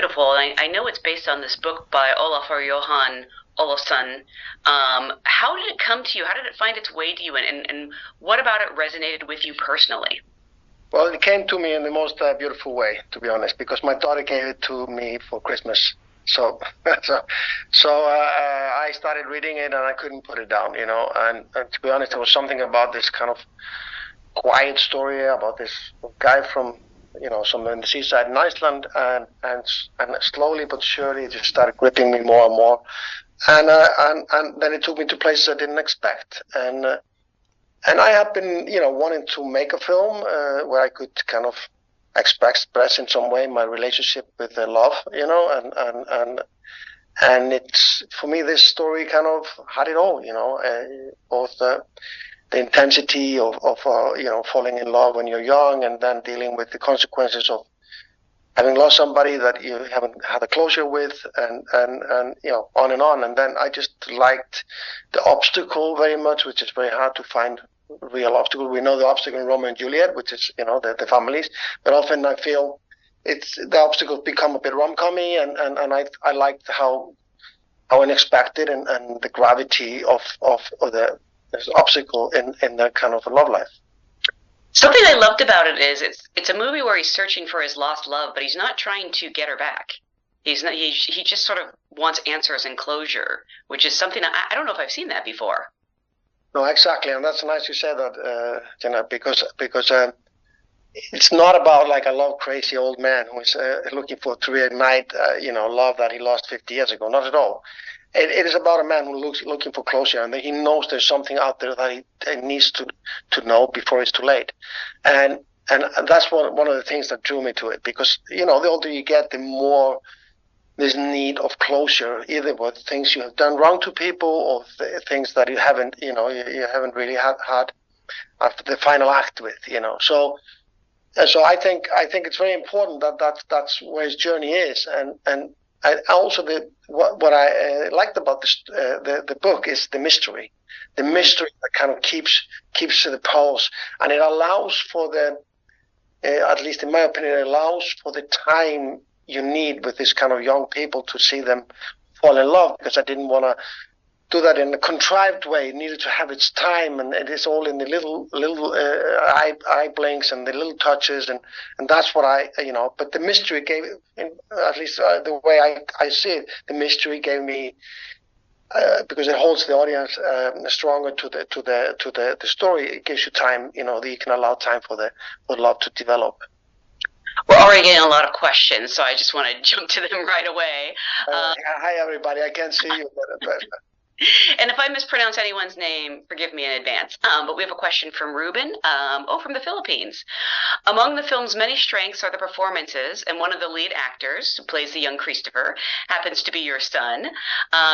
beautiful. And I know it's based on this book by Olafur Johan Olafsson. How did it come to you? How did it find its way to you? And what about it resonated with you personally? Well, it came to me in the most beautiful way, to be honest, because my daughter gave it to me for Christmas. So, I started reading it and I couldn't put it down, you know. And to be honest, there was something about this kind of quiet story about this guy from, you know, somewhere in the seaside in Iceland, and slowly but surely it just started gripping me more and more. And then it took me to places I didn't expect. And I have been, you know, wanting to make a film where I could kind of express in some way my relationship with love, you know, and it's, for me, this story kind of had it all, you know, both the intensity of you know, falling in love when you're young, and then dealing with the consequences of having lost somebody that you haven't had a closure with, and you know, on and on. And then I just liked the obstacle very much, which is very hard to find real obstacle. We know the obstacle in Romeo and Juliet, which is, you know, the families, but often I feel it's the obstacles become a bit rom-commy, and I liked how unexpected and the gravity of the obstacle in that kind of a love life. Something I loved about it is it's a movie where he's searching for his lost love, but he's not trying to get her back. He's not. He just sort of wants answers and closure, which is something I don't know if I've seen that before. No, exactly, and that's nice you said that, Jenna, because it's not about like a love crazy old man who is looking to reignite, you know, love that he lost 50 years ago. Not at all. It is about a man who looking for closure, and he knows there's something out there that he needs to know before it's too late, and that's one of the things that drew me to it, because, you know, the older you get, the more this need of closure, either with things you have done wrong to people or things that you haven't, you know, you haven't really had after the final act with, you know. So I think it's very important that's where his journey is, and I also what I liked about the book is the mystery that kind of keeps the pulse, and it allows for the at least in my opinion, it allows for the time you need with this kind of young people to see them fall in love, because I didn't want to do that in a contrived way. It needed to have its time, and it is all in the little eye blinks and the little touches, and that's what I, you know. But the mystery gave, at least the way I see it, the mystery gave me, because it holds the audience stronger to the story. It gives you time, you know, that you can allow time for the love to develop. We're already getting a lot of questions, so I just want to jump to them right away. Hi, everybody. I can't see you, but and if I mispronounce anyone's name, forgive me in advance. But we have a question from Ruben, from the Philippines. Among the film's many strengths are the performances, and one of the lead actors, who plays the young Christopher, happens to be your son.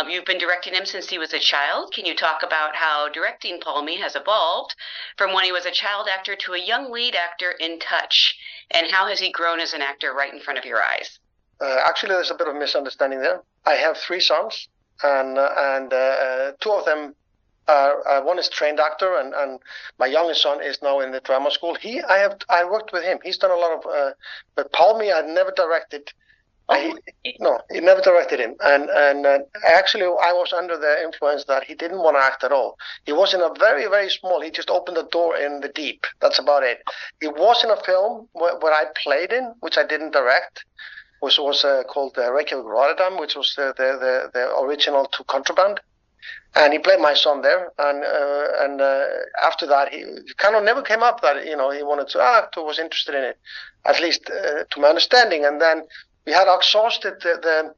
You've been directing him since he was a child. Can you talk about how directing Palmi has evolved from when he was a child actor to a young lead actor in touch? And how has he grown as an actor right in front of your eyes? Actually, there's a bit of misunderstanding there. I have 3 sons, and 2 of them are, one is trained actor, and my youngest son is now in the drama school. I worked with him. He's done a lot of, but Palmi I never directed. He never directed him, and actually I was under the influence that he didn't want to act at all. He was in a very, very small. He just opened the door in the deep. That's about it. He was in a film where I played in, which I didn't direct, which was called Reykjavik Rotterdam, which was the original to Contraband, and he played my son there. And after that, he kind of never came up that, you know, he wanted to act or was interested in it, at least to my understanding. And then we had exhausted the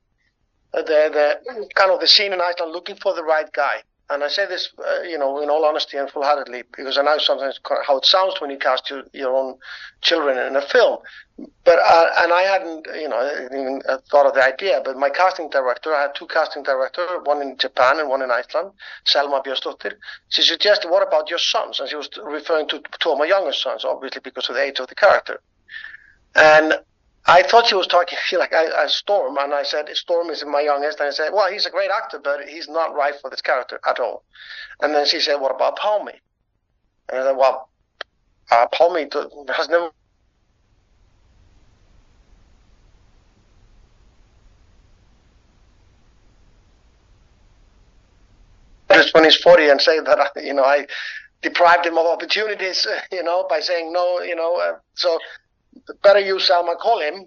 kind of the scene in Iceland looking for the right guy. And I say this, you know, in all honesty and full-heartedly, because I know sometimes how it sounds when you cast your own children in a film. But and I hadn't, you know, even thought of the idea. But my casting director, I had 2 casting directors, one in Japan and one in Iceland, Selma Björnsdóttir. She suggested, "What about your sons?" And she was referring to 2 of my youngest sons, obviously because of the age of the character. And I thought she was talking like Storm, and I said, Storm is my youngest, and I said, well, he's a great actor, but he's not right for this character at all. And then she said, what about Palmi? And I said, well, Palmi has never when he's 40 and say that I deprived him of opportunities, by saying no, so better you, Salma, call him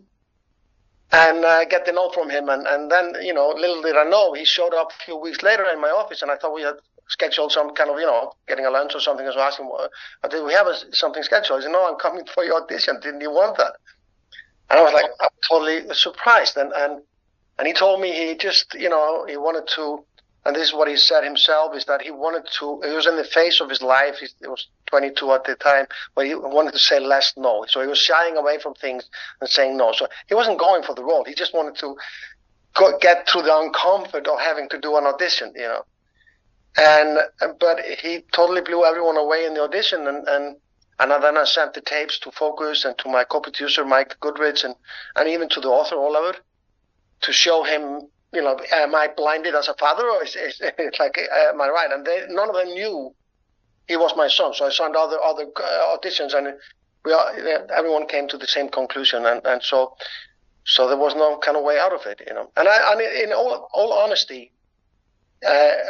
and get the note from him. And then, little did I know, he showed up a few weeks later in my office, and I thought we had scheduled some kind of, getting a lunch or something. So I asked him, did we have something scheduled? He said, no, I'm coming for your audition. Didn't you want that? And I was like, I'm totally surprised. And he told me he just, he wanted to, and this is what he said himself, is that he was in the phase of his life, he was 22 at the time, where he wanted to say less no. So he was shying away from things and saying no. So he wasn't going for the role. He just wanted to get through the uncomfort of having to do an audition, But he totally blew everyone away in the audition, and then I sent the tapes to Focus and to my co-producer, Mike Goodrich, and even to the author, Oliver, to show him, am I blinded as a father, or is like, am I right? And none of them knew he was my son. So I signed other auditions, and everyone came to the same conclusion, and so there was no kind of way out of it, And in all honesty,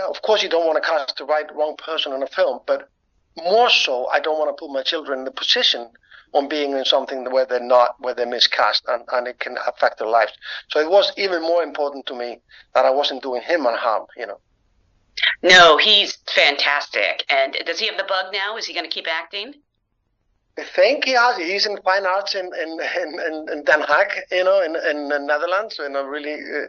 of course you don't want to cast the wrong person in a film, but more so, I don't want to put my children in the position on being in something where they're miscast, and it can affect their lives. So it was even more important to me that I wasn't doing him a harm, No, he's fantastic. And does he have the bug now? Is he going to keep acting? I think he has. He's in fine arts in Den Haag, in the Netherlands, in a really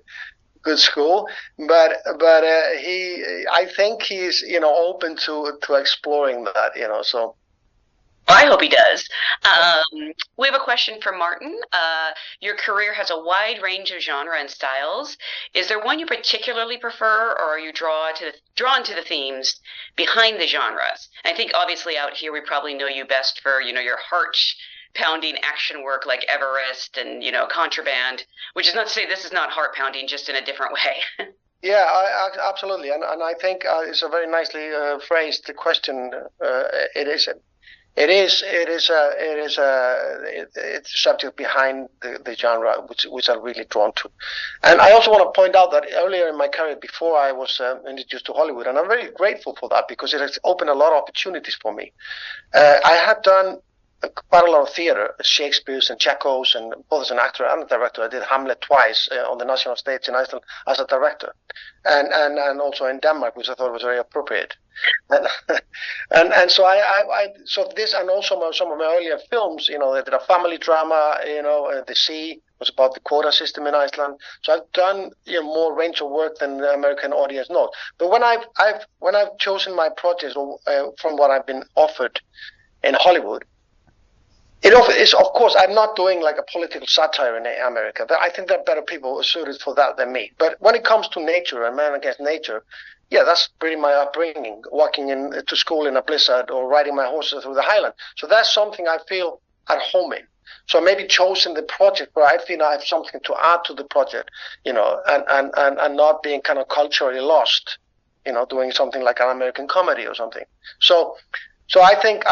good school. But I think he's open to exploring that, so. I hope he does. We have a question from Martin. Your career has a wide range of genre and styles. Is there one you particularly prefer, or are you drawn to the themes behind the genres? And I think obviously out here we probably know you best for your heart-pounding action work like Everest and Contraband, which is not to say this is not heart-pounding, just in a different way. Yeah, absolutely, and I think it's a very nicely phrased question. It's a subject behind the genre which I'm really drawn to. And I also want to point out that earlier in my career, before I was introduced to Hollywood, and I'm very grateful for that because it has opened a lot of opportunities for me. I had done quite a lot of theater, Shakespeare's and Chekhov's, and both as an actor and a director. I did Hamlet twice on the national stage in Iceland as a director, and also in Denmark, which I thought was very appropriate. And so so this, and also some of my earlier films, I did a family drama, The Sea was about the quota system in Iceland. So I've done more range of work than the American audience knows. But when I've chosen my projects from what I've been offered in Hollywood, it is, of course, I'm not doing like a political satire in America. I think there are better people suited for that than me. But when it comes to nature and man against nature, yeah, that's pretty my upbringing, walking to school in a blizzard or riding my horses through the highland. So that's something I feel at home in. So maybe chosen the project where I feel I have something to add to the project, and not being kind of culturally lost, doing something like an American comedy or something. So I think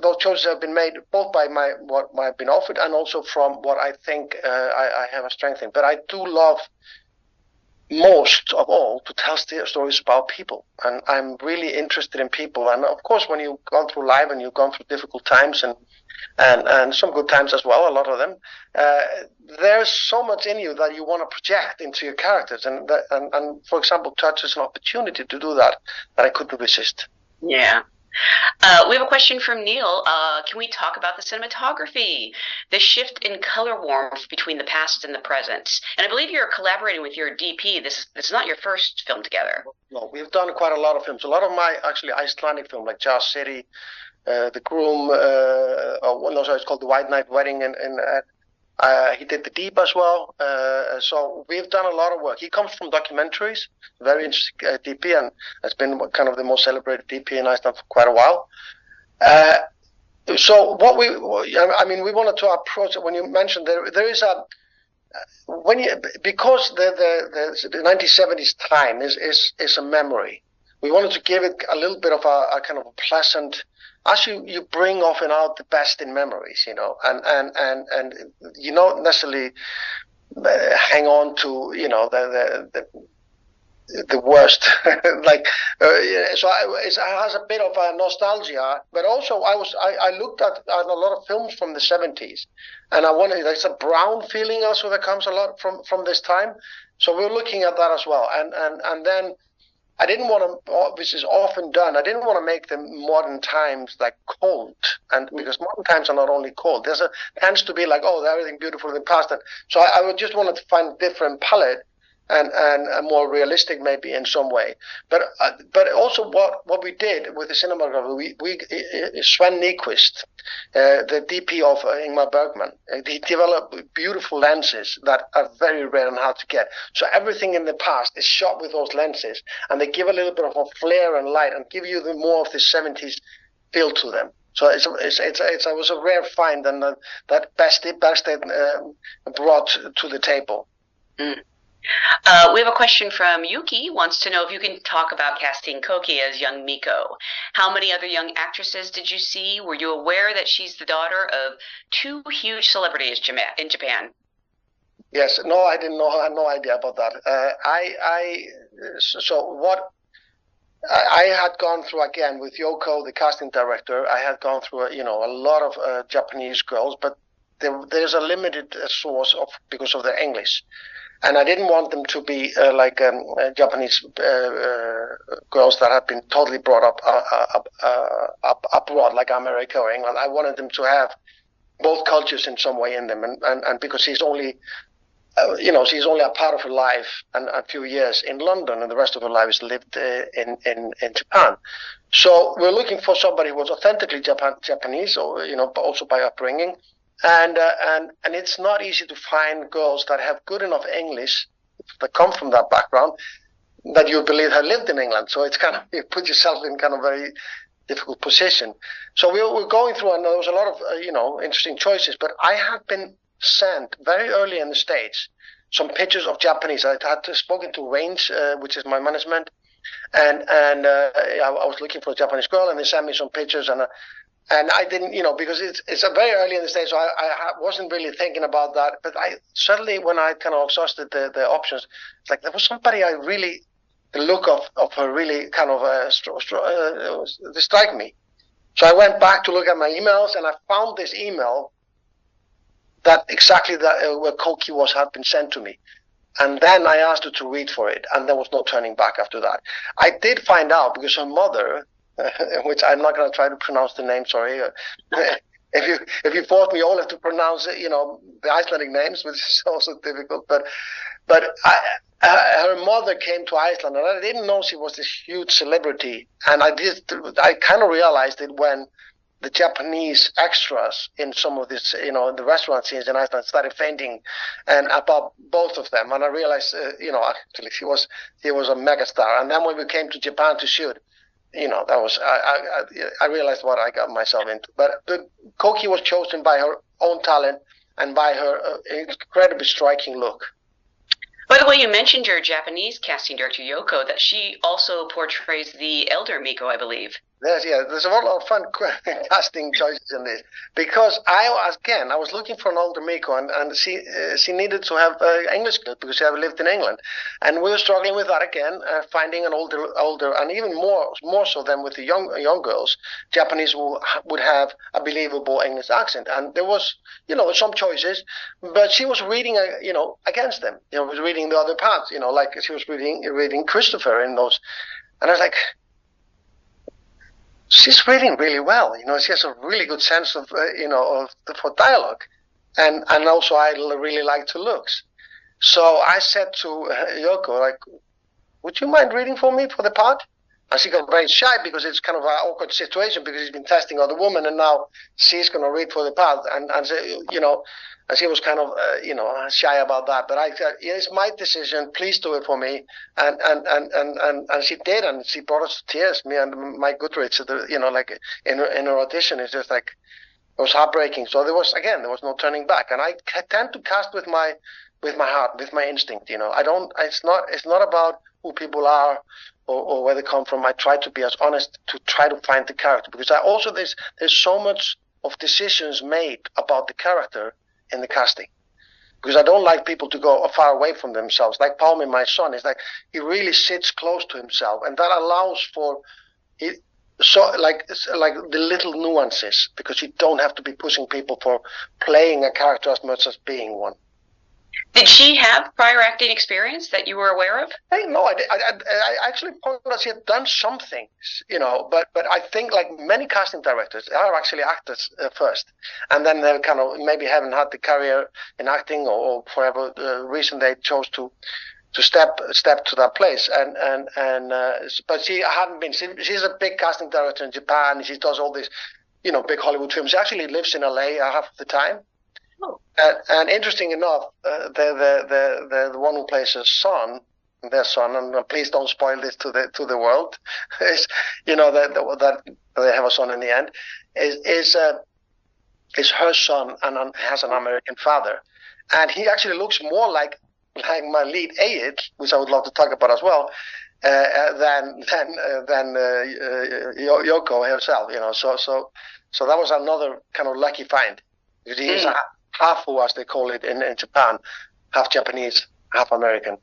those choices have been made both by what I've been offered and also from what I think I have a strength in. But I do love most of all to tell stories about people, and I'm really interested in people. And of course, when you've gone through life and you've gone through difficult times and some good times as well, a lot of them, there's so much in you that you want to project into your characters. And for example, Touch is an opportunity to do that I couldn't resist. Yeah. We have a question from Neil. Can we talk about the cinematography, the shift in color warmth between the past and the present? And I believe you're collaborating with your DP. This is not your first film together. No, we've done quite a lot of films. A lot of my actually Icelandic film, like Jar City, The Groom, it's called The White Night Wedding, and he did The Deep as well. So we've done a lot of work. He comes from documentaries, very interesting DP, and has been kind of the most celebrated DP in Iceland for quite a while. So we wanted to approach it. When you mentioned there is because the 1970s time is a memory. We wanted to give it a little bit of a kind of a pleasant. As you bring often out the best in memories, and you don't necessarily hang on to, the worst. Like, so it has a bit of a nostalgia, but also I looked at a lot of films from the 70s, and I wanted, there's a brown feeling also that comes a lot from this time. So we're looking at that as well, and then I didn't want to, which is often done, I didn't want to make the modern times like cold, and because modern times are not only cold, tends to be like, oh, everything beautiful in the past, and so I would just wanted to find a different palette and a more realistic maybe in some way, but also what we did with the cinematographer, we Sven Nyquist, the DP of Ingmar Bergman, he developed beautiful lenses that are very rare and hard to get. So everything in the past is shot with those lenses, and they give a little bit of a flare and light and give you the more of the 70s feel to them. So it was a rare find, and that Beste brought to the table. Mm. We have a question from Yuki, wants to know if you can talk about casting Koki as young Miko. How many other young actresses did you see? Were you aware that she's the daughter of two huge celebrities in Japan? Yes, no, I didn't know. I had no idea about that. I had gone through, again, with Yoko, the casting director, I had gone through, a lot of Japanese girls, but there's a limited source because of their English. And I didn't want them to be Japanese girls that had been totally brought up abroad, like America or England. I wanted them to have both cultures in some way in them, and because she's only, she's only a part of her life and a few years in London, and the rest of her life is lived in Japan. So we're looking for somebody who was authentically Japanese, or but also by upbringing. And it's not easy to find girls that have good enough English, that come from that background, that you believe have lived in England. So it's kind of, you put yourself in kind of very difficult position. So we were going through, and there was a lot of interesting choices. But I had been sent very early in the stage some pictures of Japanese. I had spoken to Range, which is my management, and I was looking for a Japanese girl, and they sent me some pictures, and I didn't, because it's a very early in the stage, so I wasn't really thinking about that. But I suddenly, when I kind of exhausted the options, it's like there was somebody the look of her really kind of struck me. So I went back to look at my emails, and I found this email that exactly where Koki had been sent to me. And then I asked her to read for it, and there was no turning back after that. I did find out because her mother, which I'm not going to try to pronounce the name, sorry. If you force me all have to pronounce it, the Icelandic names, which is also difficult. But her mother came to Iceland, and I didn't know she was this huge celebrity. And I kind of realized it when the Japanese extras in some of this, the restaurant scenes in Iceland started fainting, and about both of them. And I realized, actually he was a megastar. And then when we came to Japan to shoot, that was, I realized what I got myself into. But Koki was chosen by her own talent and by her incredibly striking look. By the way, you mentioned your Japanese casting director, Yoko, that she also portrays the elder Miko, I believe. There's a lot of fun casting choices in this, because I was looking for an older Miko, and she needed to have English skills because she had lived in England, and we were struggling with that again, finding an older, and even more so than with the young girls, Japanese who would have a believable English accent. And there was some choices, but she was reading against them. Was reading the other parts, like she was reading Christopher in those, and I was like, she's reading really well. She has a really good sense of, for dialogue. And also I really liked her looks. So I said to Yoko, like, would you mind reading for me for the part? And she got very shy because it's kind of an awkward situation because he's been testing other women, and now she's going to read for the part. And and she was kind of, shy about that. But I said, it's my decision. Please do it for me. And she did, and she brought us to tears. Me and Mike Goodrich, like in her audition, it's just like, it was heartbreaking. So there was no turning back. And I tend to cast with my heart, with my instinct. It's not about who people are or where they come from. I try to be as honest to try to find the character, because there's so much of decisions made about the character in the casting. because I don't like people to go far away from themselves. Like Palmy, my son, is like he really sits close to himself, and that allows for it. So like the little nuances, because you don't have to be pushing people for playing a character as much as being one. Did she have prior acting experience that you were aware of? Hey, no, I actually pointed out she had done some things, but I think like many casting directors are actually actors first, and then they kind of maybe haven't had the career in acting or for whatever reason they chose to step to that place, but she hadn't been. She's a big casting director in Japan. She does all these, big Hollywood films. She actually lives in LA half of the time. Oh. And interesting enough, the one who plays their son, and please don't spoil this to the world, is that they have a son in the end, is her son and has an American father, and he actually looks more like my lead Ayed, which I would love to talk about as well, than Yoko herself. So that was another kind of lucky find. He's a hafu, as they call it in Japan, half Japanese, half American.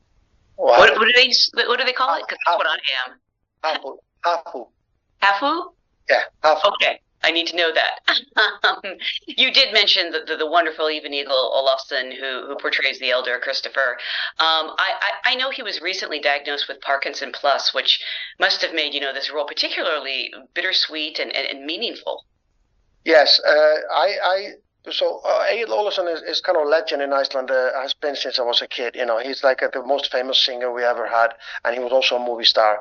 What do they call it? Because that's what I am. Hafu. Hafu? Yeah, hafu. Okay. I need to know that. You did mention the wonderful Even Eagle Olafsson who portrays the elder Christopher. I know he was recently diagnosed with Parkinson Plus, which must have made this role particularly bittersweet and meaningful. Yes, Egil Ólafsson is kind of a legend in Iceland, has been since I was a kid. He's like the most famous singer we ever had, and he was also a movie star.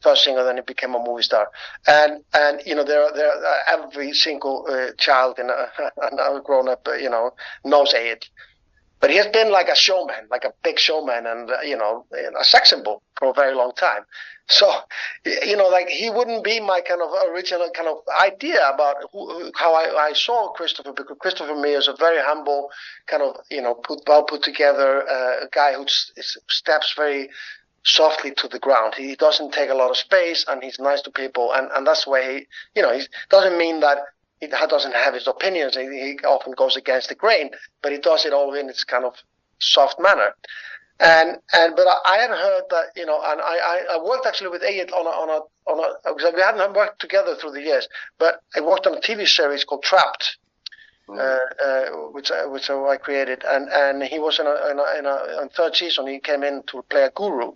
First singer, then he became a movie star. And there every single child and grown up, knows Egil. But he has been like a showman, like a big showman, and a sex symbol for a very long time. So, like he wouldn't be my kind of original kind of idea about how I saw Christopher, because Christopher Meyer is a very humble, kind of well put together guy who steps very softly to the ground. He doesn't take a lot of space, and he's nice to people, and that's the way he doesn't mean that he doesn't have his opinions. He often goes against the grain, but he does it all in its kind of soft manner. But I had heard that, and I worked actually with Ayed because we hadn't worked together through the years, but I worked on a TV series called Trapped, which I created, and he was in a third season. He came in to play a guru,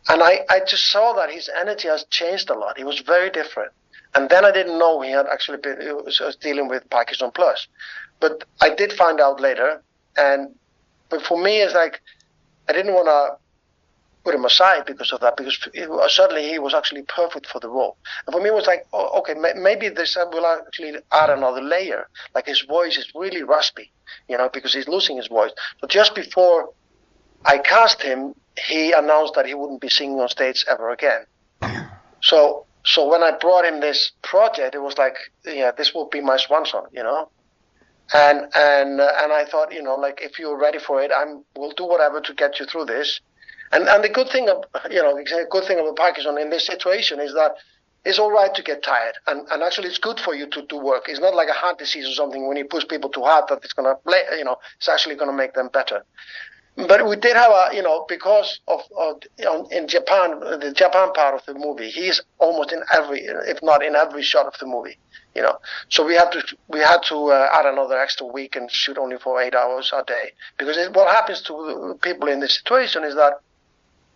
and I just saw that his energy has changed a lot. He was very different. And then I didn't know he was dealing with Parkinson Plus, but I did find out later. But for me, it's like I didn't want to put him aside because of that, because certainly he was actually perfect for the role. And for me, it was like, okay, maybe this will actually add another layer. Like his voice is really raspy, because he's losing his voice. So just before I cast him, he announced that he wouldn't be singing on stage ever again. So when I brought him this project, it was like, this will be my swan song, and I thought, like if you're ready for it, we'll do whatever to get you through this. And the good thing about Parkinson in this situation is that it's all right to get tired, and actually it's good for you to do work. It's not like a heart disease or something when you push people too hard that it's gonna it's actually gonna make them better. But we did have because of in Japan, the Japan part of the movie, he's almost in every, if not in every shot of the movie, So we had to add another extra week and shoot only for 8 hours a day, because what happens to people in this situation is that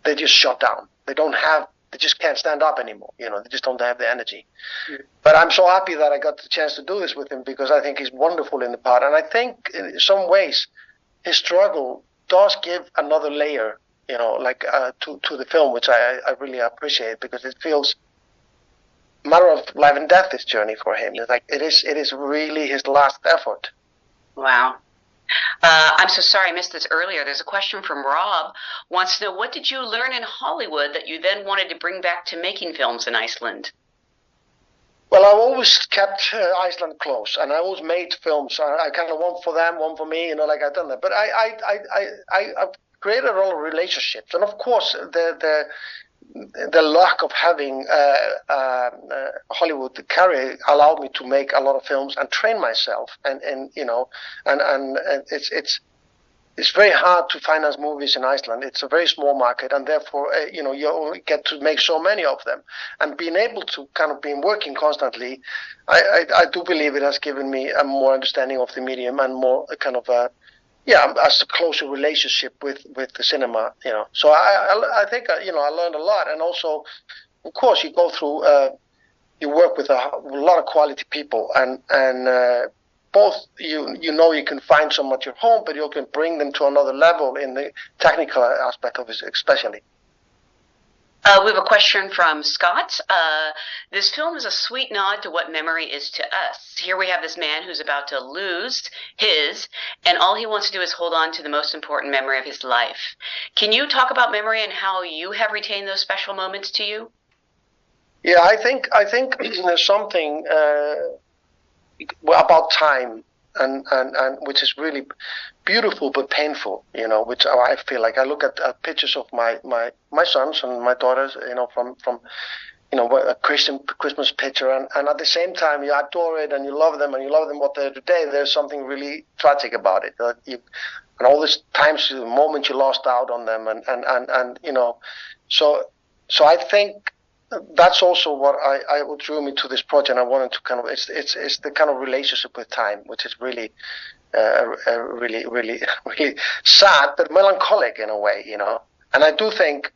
they just shut down. They just can't stand up anymore. They just don't have the energy. Mm. But I'm so happy that I got the chance to do this with him, because I think he's wonderful in the part, and I think in some ways his struggle does give another layer, to the film, which I really appreciate, because it feels a matter of life and death, this journey for him. It's like it is really his last effort. Wow. I'm so sorry I missed this earlier. There's a question from Rob. Wants to know, what did you learn in Hollywood that you then wanted to bring back to making films in Iceland? Well, I've always kept Iceland close, and I always made films. I kind of one for them, one for me, like I've done that. But I've created a lot of relationships, and of course the luck of having Hollywood career allowed me to make a lot of films and train myself, and it's it's very hard to finance movies in Iceland. It's a very small market, and therefore, you only get to make so many of them. And being able to kind of been working constantly, I do believe it has given me a more understanding of the medium and more kind of as a closer relationship with the cinema. So I think I learned a lot, and also, of course, you go through. You work with a lot of quality people, and both you can find some at your home, but you can bring them to another level in the technical aspect of it, especially. We have a question from Scott. This film is a sweet nod to what memory is to us. Here we have this man who's about to lose his, and all he wants to do is hold on to the most important memory of his life. Can you talk about memory and how you have retained those special moments to you? Yeah, I think there's something about time, and which is really beautiful but painful. Which I feel like I look at pictures of my sons and my daughters. From a Christmas picture, and at the same time you adore it and you love them what they're today. There's something really tragic about it. And all these times, the moment you lost out on them, and so I think that's also what I drew me to this project. I wanted to kind of it's the kind of relationship with time, which is really really really really sad but melancholic in a way, And I do think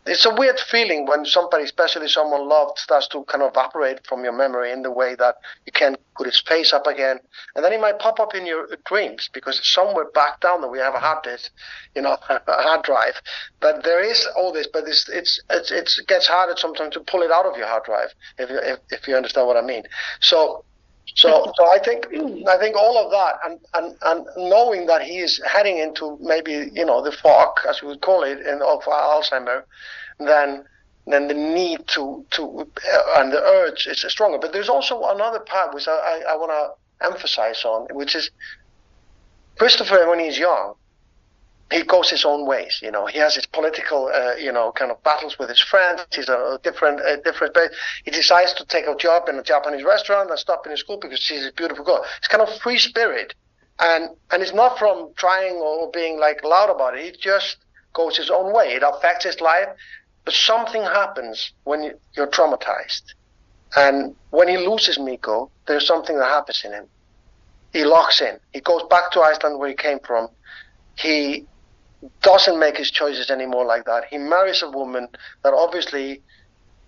it's a weird feeling when somebody, especially someone loved, starts to kind of evaporate from your memory in the way that you can't put his face up again, and then it might pop up in your dreams because it's somewhere back down that we have a hard disk, a hard drive. But there is all this, but it gets harder sometimes to pull it out of your hard drive if you understand what I mean. So I think all of that, and knowing that he is heading into maybe the fog, as we would call it, of Alzheimer, then the need to and the urge is stronger. But there's also another part which I want to emphasize on, which is Christopher when he's young. He goes his own ways, He has his political, kind of battles with his friends. He's a different. He decides to take a job in a Japanese restaurant and stop in his school because she's a beautiful girl. It's kind of free spirit, and it's not from trying or being like loud about it. He just goes his own way. It affects his life, but something happens when you're traumatized, and when he loses Miko, there's something that happens in him. He locks in. He goes back to Iceland where he came from. He doesn't make his choices anymore like that. He marries a woman that obviously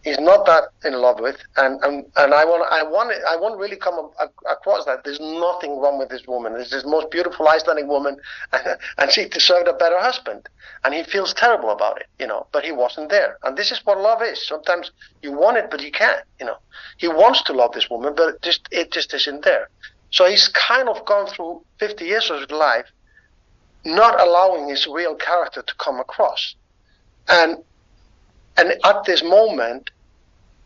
he's not that in love with, and I want really come across that there's nothing wrong with this woman. This is the most beautiful Icelandic woman, and she deserved a better husband, and he feels terrible about it, But he wasn't there, and this is what love is. Sometimes you want it, but you can't, He wants to love this woman, but it just isn't there. So he's kind of gone through 50 years of his life, not allowing his real character to come across. And at this moment,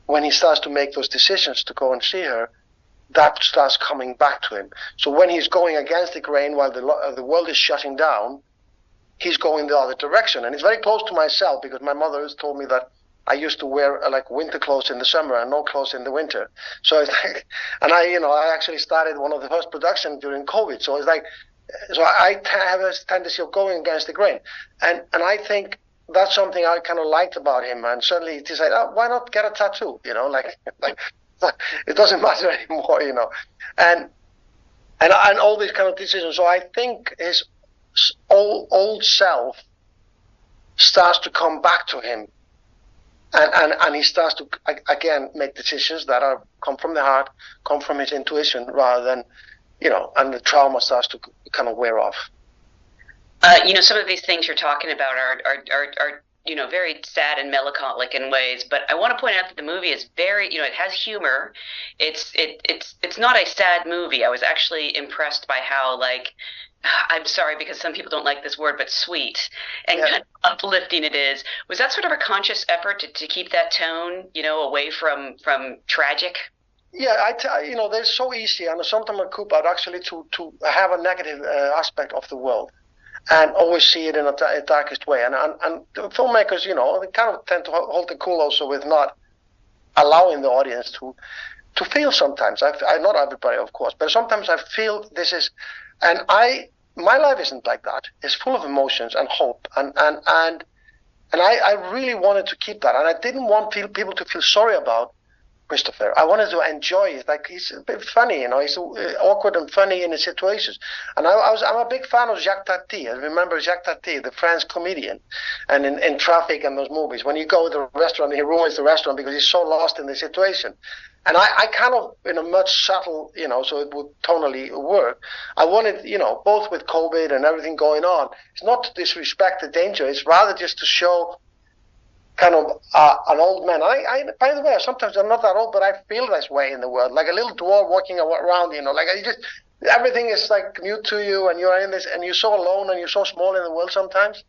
when he starts to make those decisions to go and see her, that starts coming back to him. So when he's going against the grain while the world is shutting down, he's going the other direction. And it's very close to myself because my mother has told me that I used to wear like winter clothes in the summer and no clothes in the winter. So it's like, and I actually started one of the first productions during COVID. So it's like, so I have a tendency of going against the grain, and I think that's something I kind of liked about him. And suddenly he decided, why not get a tattoo? Like it doesn't matter anymore, and all these kind of decisions. So I think his old self starts to come back to him, and he starts to again make decisions that come from the heart, come from his intuition, rather than. And the trauma starts to kind of wear off. Some of these things you're talking about are very sad and melancholic in ways. But I want to point out that the movie is very, it has humor. It's not a sad movie. I was actually impressed by how I'm sorry because some people don't like this word, but sweet and kind of uplifting it is. Was that sort of a conscious effort to keep that tone, away from tragic? Yeah, they're so easy, and sometimes I cope out actually to have a negative aspect of the world, and always see it in a darkest way. And filmmakers, they kind of tend to hold the cool also with not allowing the audience to feel sometimes. I not everybody, of course, but sometimes I feel this is, and my life isn't like that. It's full of emotions and hope, and I really wanted to keep that, and I didn't want people to feel sorry about Christopher. I wanted to enjoy it. Like, he's a bit funny, he's awkward and funny in his situations. And I'm a big fan of Jacques Tati. I remember Jacques Tati, the French comedian, and in Traffic and those movies, when you go to the restaurant, he ruins the restaurant because he's so lost in the situation. And I kind of, in a much subtle, so it would tonally work. I wanted, both with COVID and everything going on, it's not to disrespect the danger. It's rather just to show kind of an old man. By the way, sometimes I'm not that old, but I feel this way in the world, like a little dwarf walking around, like everything is like new to you, and you're in this, and you're so alone, and you're so small in the world sometimes.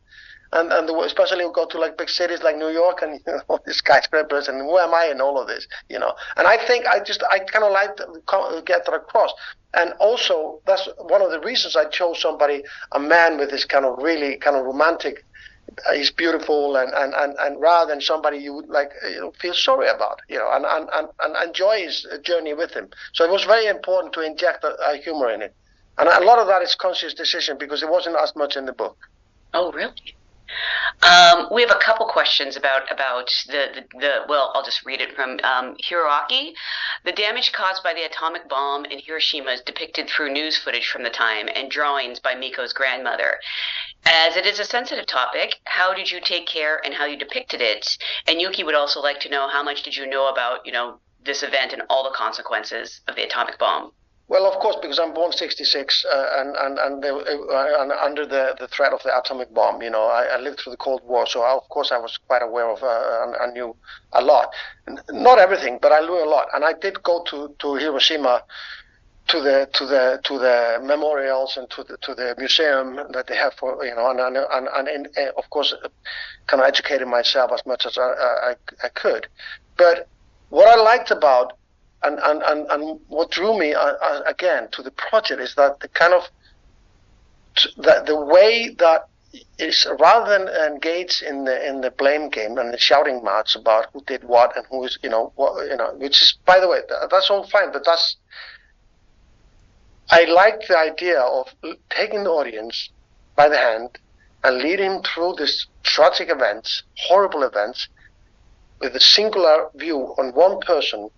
And especially we go to like big cities like New York, and all these skyscrapers, and who am I in all of this, And I think I kind of like to get that across. And also, that's one of the reasons I chose a man with this kind of really kind of romantic. He's beautiful, and rather than somebody you would like feel sorry about, and enjoy his journey with him. So it was very important to inject a humor in it, and a lot of that is conscious decision because it wasn't as much in the book. Oh, really? We have a couple questions about the well, I'll just read it from Hiroaki. The damage caused by the atomic bomb in Hiroshima is depicted through news footage from the time and drawings by Miko's grandmother. As it is a sensitive topic, how did you take care and how you depicted it? And Yuki would also like to know, how much did you know about, this event and all the consequences of the atomic bomb? Well, of course, because I'm born '66, and under the threat of the atomic bomb, I lived through the Cold War, so of course I was quite aware of, I knew a lot, not everything, but I knew a lot, and I did go to Hiroshima, to the memorials and to the museum that they have for, and of course, kind of educated myself as much as I could, but what I liked about and what drew me again to the project is that the kind of the way that is, rather than engage in the blame game and the shouting match about who did what and who is which is, by the way, that's all fine, but I like the idea of taking the audience by the hand and leading him through these tragic events, horrible events, with a singular view on one person,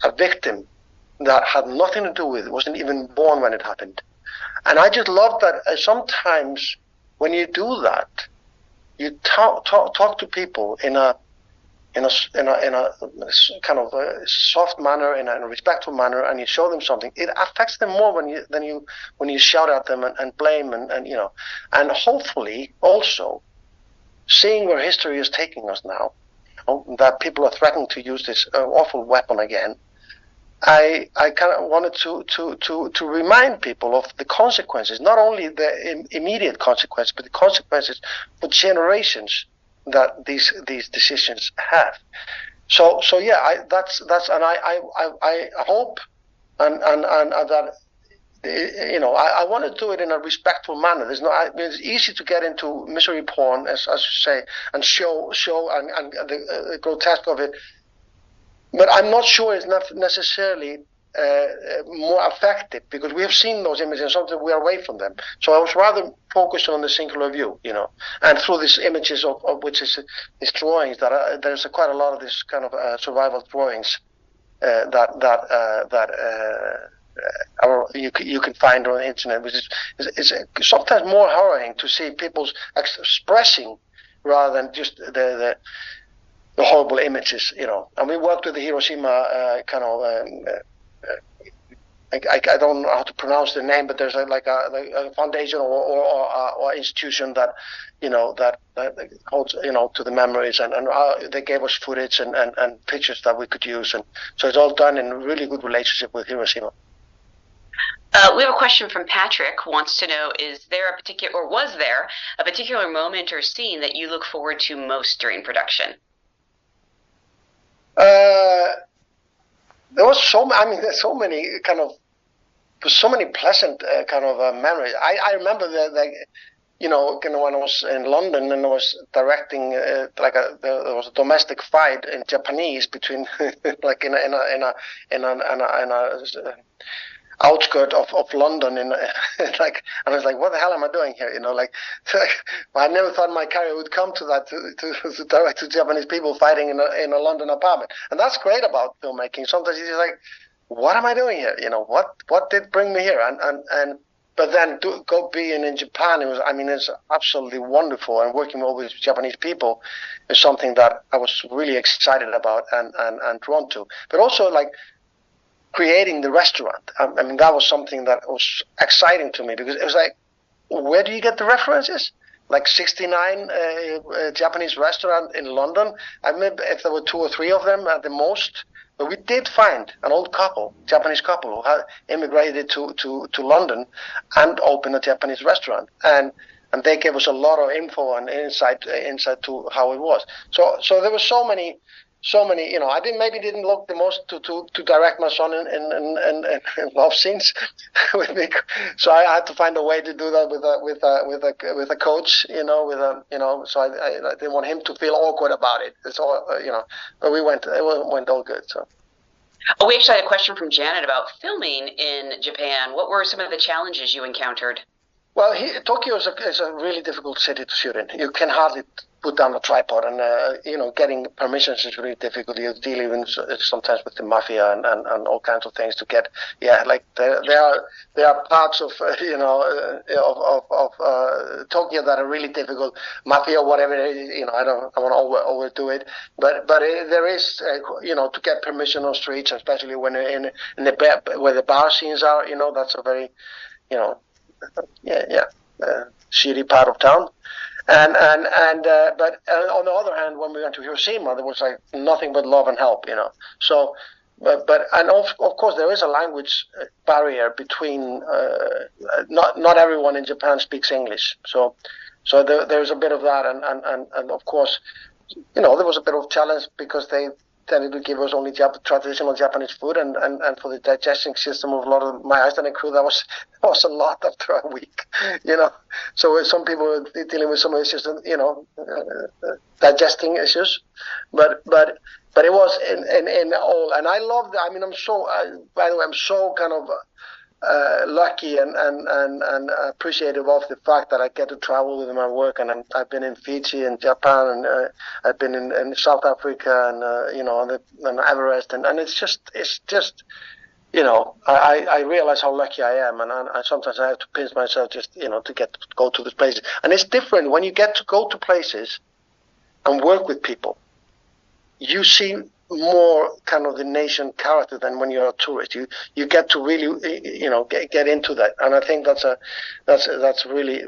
a victim that had nothing to do with it, wasn't even born when it happened. And I just love that sometimes when you do that, you talk to people in a kind of a soft manner, in a respectful manner, and you show them something. It affects them more when you shout at them and blame and hopefully also seeing where history is taking us now, that people are threatening to use this awful weapon again. I kind of wanted to remind people of the consequences, not only the immediate consequences, but the consequences for generations that these decisions have. So yeah, that's and I hope and that I want to do it in a respectful manner. It's easy to get into misery porn, as you say, and show and the grotesque of it. But I'm not sure it's not necessarily more effective, because we have seen those images and sometimes we are away from them. So I was rather focused on the singular view, and through these images of which is these drawings that there's quite a lot of this kind of survival drawings you can find on the internet, which is sometimes more harrowing to see people expressing rather than just the horrible images, And we worked with the Hiroshima I don't know how to pronounce the name, but there's a foundation or institution that that holds to the memories, and they gave us footage and pictures that we could use, and so it's all done in a really good relationship with Hiroshima. We have a question from Patrick. Wants to know: was there a particular moment or scene that you look forward to most during production? There was there's so many so many pleasant kind of memories. I remember when I was in London and I was directing, there was a domestic fight in Japanese between, like in a outskirt of London in like, and I was like, what the hell am I doing here? I never thought my career would come to that, to direct to Japanese people fighting in a London apartment. And that's great about filmmaking. Sometimes you're like, what am I doing here? What did bring me here? And but then to go being in Japan, it's absolutely wonderful. And working with Japanese people is something that I was really excited about and drawn to. But also like creating the restaurant. That was something that was exciting to me, because it was like, where do you get the references? Like 69 Japanese restaurant in London. I remember if there were 2 or 3 of them at the most. But we did find an old Japanese couple, who had immigrated to London and opened a Japanese restaurant. And they gave us a lot of info and insight to how it was. So there were so many. I didn't look the most to direct my son in love scenes with me. So I had to find a way to do that with a coach. So I didn't want him to feel awkward about it. It's all but it went all good. So. Oh, we actually had a question from Janet about filming in Japan. What were some of the challenges you encountered? Well, Tokyo is a really difficult city to shoot in. You can hardly put down a tripod, and getting permissions is really difficult. You deal even sometimes with the mafia and all kinds of things to get. Yeah, like there are parts of Tokyo that are really difficult. Mafia, whatever it is, I don't want to overdo it, but there is to get permission on streets, especially when you're in where the bar scenes are. That's a very shitty part of town. But on the other hand, when we went to Hiroshima, there was like nothing but love and help. So, and of course there is a language barrier between. Not everyone in Japan speaks English, so there's a bit of that, and of course, there was a bit of challenge because they tended to give us only traditional Japanese food, and for the digesting system of a lot of my Icelandic crew, that was a lot after a week, So some people were dealing with some issues, digesting issues, but it was in all, and I love that. By the way, I'm so kind of lucky and appreciative of the fact that I get to travel with my work, and I've been in Fiji and Japan, and I've been in South Africa, and on Everest, and it's just I realize how lucky I am, and I sometimes I have to pinch myself just to get to go to these places, and it's different when you get to go to places and work with people. You see more kind of the nation character than when you're a tourist. You get to really get into that, and I think that's really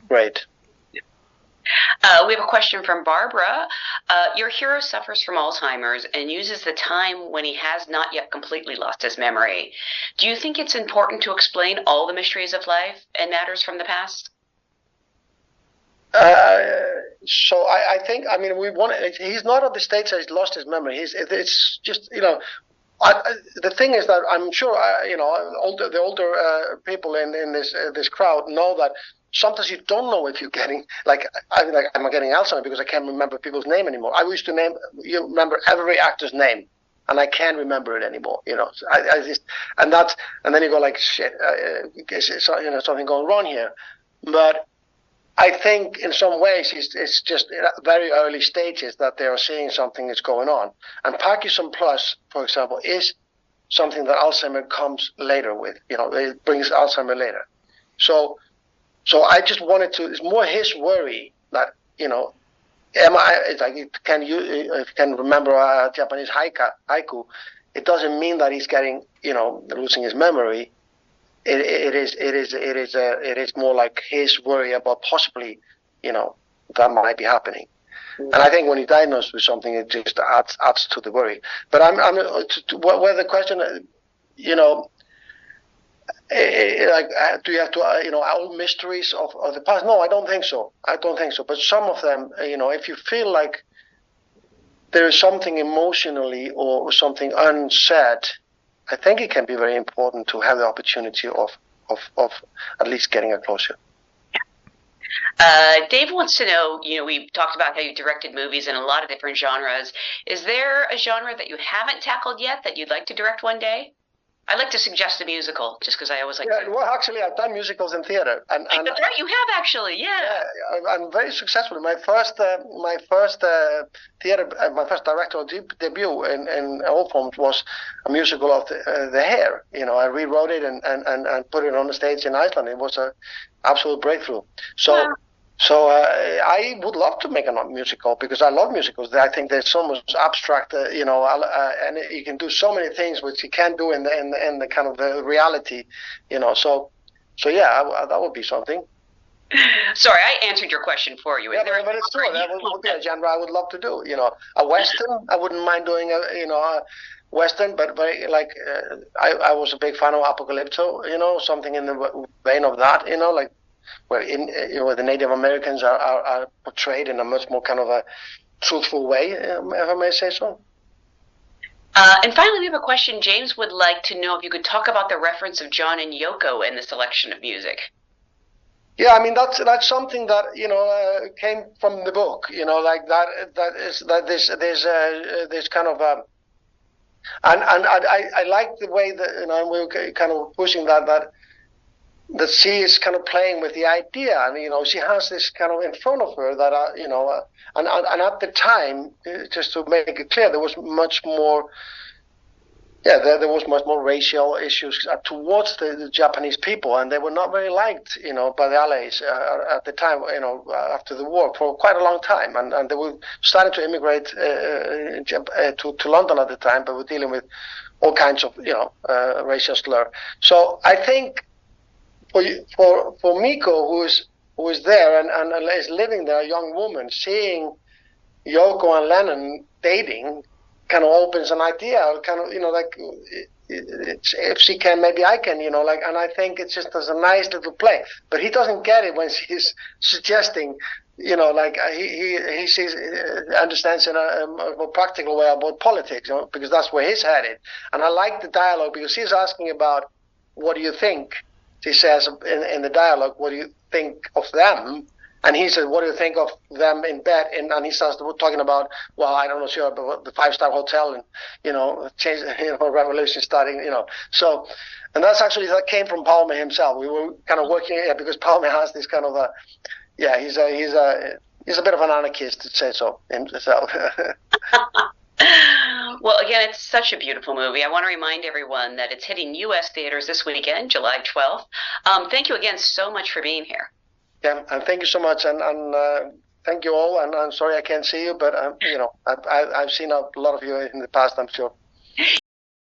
great. We have a question from Barbara. Your hero suffers from Alzheimer's and uses the time when he has not yet completely lost his memory. Do you think it's important to explain all the mysteries of life and matters from the past? So I think he's not at the stage that he's lost his memory. It's just the thing is that I'm sure the older people in this crowd know that sometimes you don't know if you're getting am I getting Alzheimer's because I can't remember people's name anymore. I used to remember every actor's name, and I can't remember it anymore. And then you go like, shit, is something going wrong here? But I think in some ways it's just very early stages that they are seeing something is going on. And Parkinson Plus, for example, is something that Alzheimer comes later with. It brings Alzheimer later. So I just wanted to. It's more his worry that if you can remember a Japanese haiku, it doesn't mean that he's getting losing his memory. It is more like his worry about possibly that might be happening. And I think when you're diagnosed with something, it just adds to the worry. But where the question, do you have to, all mysteries of the past? No, I don't think so. But some of them, if you feel like there is something emotionally or something unsaid, I think it can be very important to have the opportunity of at least getting a closure. Dave wants to know, we talked about how you directed movies in a lot of different genres. Is there a genre that you haven't tackled yet that you'd like to direct one day? I'd like to suggest a musical, just because I always like Yeah, to. well, actually, I've done musicals in theater, and That's right, you have actually, yeah. I'm very successful. My first directorial debut in all forms was a musical of the Hair. You know, I rewrote it and put it on the stage in Iceland. It was an absolute breakthrough. So. Wow. So I would love to make a musical because I love musicals. I think they're so much abstract, and you can do so many things which you can't do in the kind of the reality, you know. So yeah, that would be something. Sorry, I answered your question for you. Yeah, but it's true. That would be a genre I would love to do. You know, a western. I wouldn't mind doing a western, but I was a big fan of Apocalypto. You know, something in the vein of that. You know, like where the Native Americans are portrayed in a much more kind of a truthful way, if I may say so. And finally, we have a question. James would like to know if you could talk about the reference of John and Yoko in the selection of music. Yeah, I mean that's something that came from the book. You know, like there's kind of and I like the way that we were kind of pushing that she is kind of playing with the idea, and she has this kind of in front of her that and at the time, just to make it clear, there was much more. Yeah, there was much more racial issues towards the Japanese people, and they were not very liked, by the Allies at the time, after the war for quite a long time, and they were starting to immigrate to London at the time, but were dealing with all kinds of racial slur. So I think for Miko, who is there and is living there, a young woman, seeing Yoko and Lennon dating, kind of opens an idea, kind of if she can, maybe I can, and I think it's just as a nice little play. But he doesn't get it when she's suggesting, he sees, understands in a more practical way about politics, because that's where he's headed. And I like the dialogue because he's asking about what do you think. She says in the dialogue, what do you think of them? And he said, what do you think of them in bed? And he starts talking about, well, I don't know, sure, but the five-star hotel and, change, revolution starting, So, and that came from Palmer himself. We were kind of working because Palmer has this kind of he's a bit of an anarchist, to say so himself. Well, again, it's such a beautiful movie. I want to remind everyone that it's hitting U.S. theaters this weekend, July 12th. Thank you again so much for being here. Yeah, and thank you so much, and thank you all. And I'm sorry I can't see you, but I've seen a lot of you in the past, I'm sure.